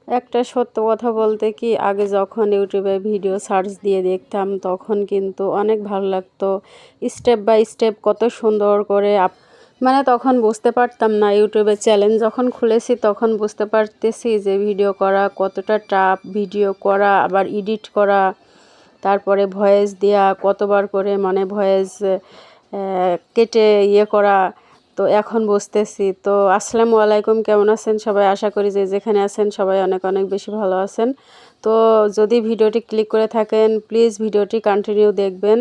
একটা সত্য কথা বলতে কি, আগে যখন ইউটিউবে ভিডিও সার্চ দিয়ে দেখতাম তখন কিন্তু অনেক ভালো লাগতো। স্টেপ বাই স্টেপ কত সুন্দর করে মানে তখন বুঝতে পারতাম না। ইউটিউবে চ্যানেল যখন খুলেছি তখন বুঝতে পারতেছি যে ভিডিও করা কতটা টাফ, ভিডিও করা আবার এডিট করা, তারপরে ভয়েস দেওয়া কতবার করে, মানে ভয়েস কেটে করা। তো এখন বুঝতেছি। তো আসসালামু আলাইকুম, কেমন আছেন সবাই? আশা করি যে যেখানে আছেন সবাই অনেক অনেক বেশি ভালো আছেন। তো যদি ভিডিওটি ক্লিক করে থাকেন প্লিজ ভিডিওটি কন্টিনিউ দেখবেন।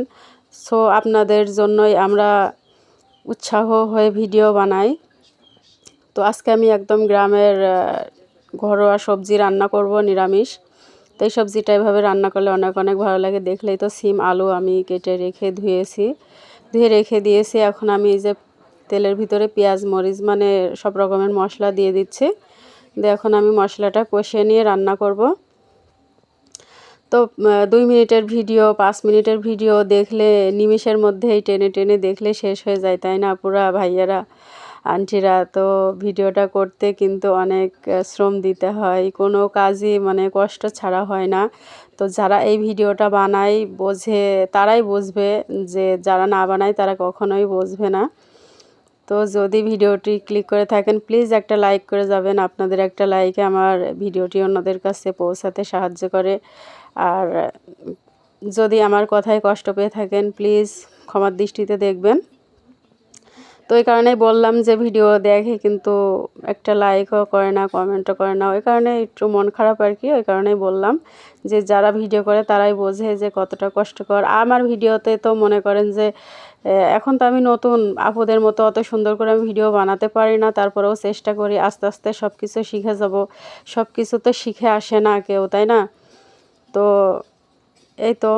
সো আপনাদের জন্যই আমরা উৎসাহ হয়ে ভিডিও বানাই। তো আজকে আমি একদম গ্রামের ঘরোয়া সবজি রান্না করব, নিরামিষ। তো এই সবজিটা এভাবে রান্না করলে অনেক অনেক ভালো লাগে। দেখলেই তো সিম আলু আমি কেটে ধুয়ে রেখে দিয়েছি। এখন আমি এই যে তেলের ভিতরে পেঁয়াজ মরিচ মানে সব রকমের মশলা দিয়ে দিচ্ছি। দিয়ে এখন আমি মশলাটা কষিয়ে নিয়ে রান্না করব। তো 2 মিনিটের ভিডিও 5 মিনিটের ভিডিও দেখলে নিমেষের মধ্যেই টেনে টেনে দেখলে শেষ হয়ে যায়, তাই না পুরা ভাইয়ারা আন্টিরা? তো ভিডিওটা করতে কিন্তু অনেক শ্রম দিতে হয়, কোনো কাজই মানে কষ্ট ছাড়া হয় না। তো যারা এই ভিডিওটা বানায় বোঝে, তারাই বুঝবে, যে যারা না বানায় তারা কখনোই বুঝবে না। তো যদি ভিডিওটি ক্লিক করে থাকেন প্লিজ একটা লাইক করে যাবেন। আপনাদের একটা লাইকে আমার ভিডিওটি অন্যদের কাছে পৌঁছাতে সাহায্য করে। আর যদি আমার কথায় কষ্ট পেয়ে থাকেন প্লিজ ক্ষমার দৃষ্টিতে দেখবেন। তো এই কারণেই বললাম যে ভিডিও দেখে কিন্তু একটা লাইকও করে না, কমেন্টও করে না, ওই কারণে একটু মন খারাপ আর কি। ওই কারণেই বললাম যে যারা ভিডিও করে তারাই বোঝে যে কতটা কষ্টকর। আমার ভিডিওতে তো মনে করেন যে এখন তো আমি নতুন, আপুদের মতো অত সুন্দর করে আমি ভিডিও বানাতে পারি না, তারপরেও চেষ্টা করি। আস্তে আস্তে সব কিছু শিখে যাব। সব কিছু তো শিখে আসে না কেউ, তাই না? তো এই তো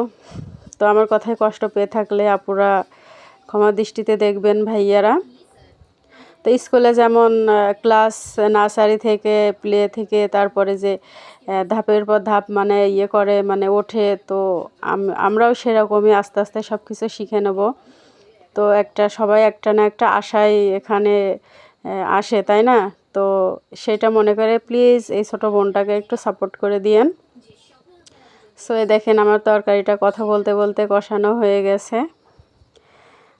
তো আমার কথায় কষ্ট পেয়ে থাকলে আপুরা ক্ষমা দৃষ্টিতে দেখবেন ভাইয়ারা। তো স্কুলে যেমন ক্লাস নার্সারি থেকে প্লে থেকে তারপরে যে ধাপের পর ধাপ মানে করে মানে ওঠে, তো আমরাও সেরকমই আস্তে আস্তে সব কিছু শিখে নেব। তো সবাই একটা না একটা আশায় এখানে আসে, তাই না? তো সেটা মনে করে প্লিজ এই ছোটো বোনটাকে একটু সাপোর্ট করে দিয়েন। সো দেখেন আমার তরকারিটা কথা বলতে বলতে কষানো হয়ে গেছে।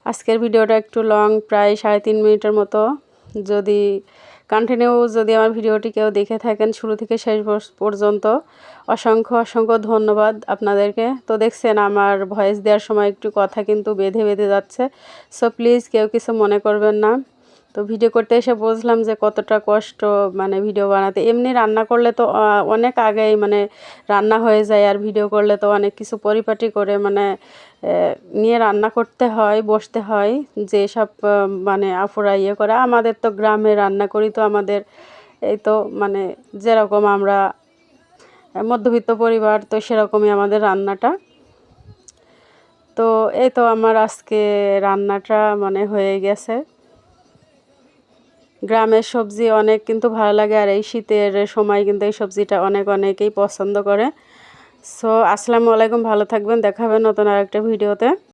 আজকের ভিডিওটা একটু লং, প্রায় 3.5 মিনিটের মতো। যদি যদি আমার ভিডিওটি কেউ দেখে থাকেন শুরু থেকে শেষ পর্যন্ত, অসংখ্য অসংখ্য ধন্যবাদ আপনাদেরকে। তো দেখছেন আমার ভয়েস দেওয়ার সময় একটু কথা কিন্তু বেঁধে বেঁধে যাচ্ছে। সো প্লিজ কেউ কিছু মনে করবেন না। তো ভিডিও করতে এসে বুঝলাম যে কতটা কষ্ট মানে ভিডিও বানাতে। এমনি রান্না করলে তো অনেক আগেই মানে রান্না হয়ে যায়, আর ভিডিও করলে তো অনেক কিছু পরিপাটি করে মানে নিয়ে রান্না করতে হয়, বসতে হয়। যে সব মানে আপুরা করে, আমাদের তো গ্রামে রান্না করি, তো আমাদের এই তো মানে যেরকম আমরা মধ্যবিত্ত পরিবার, তো সেরকমই আমাদের রান্নাটা। তো এই তো আমার আজকে রান্নাটা মানে হয়ে গেছে। গ্রামের সবজি অনেক কিন্তু ভালো লাগে, আর এই শীতের সময় কিন্তু এই সবজিটা অনেকেই পছন্দ করে। সো আসসালামু আলাইকুম, ভালো থাকবেন, দেখা হবে নতুন আরেকটা ভিডিওতে।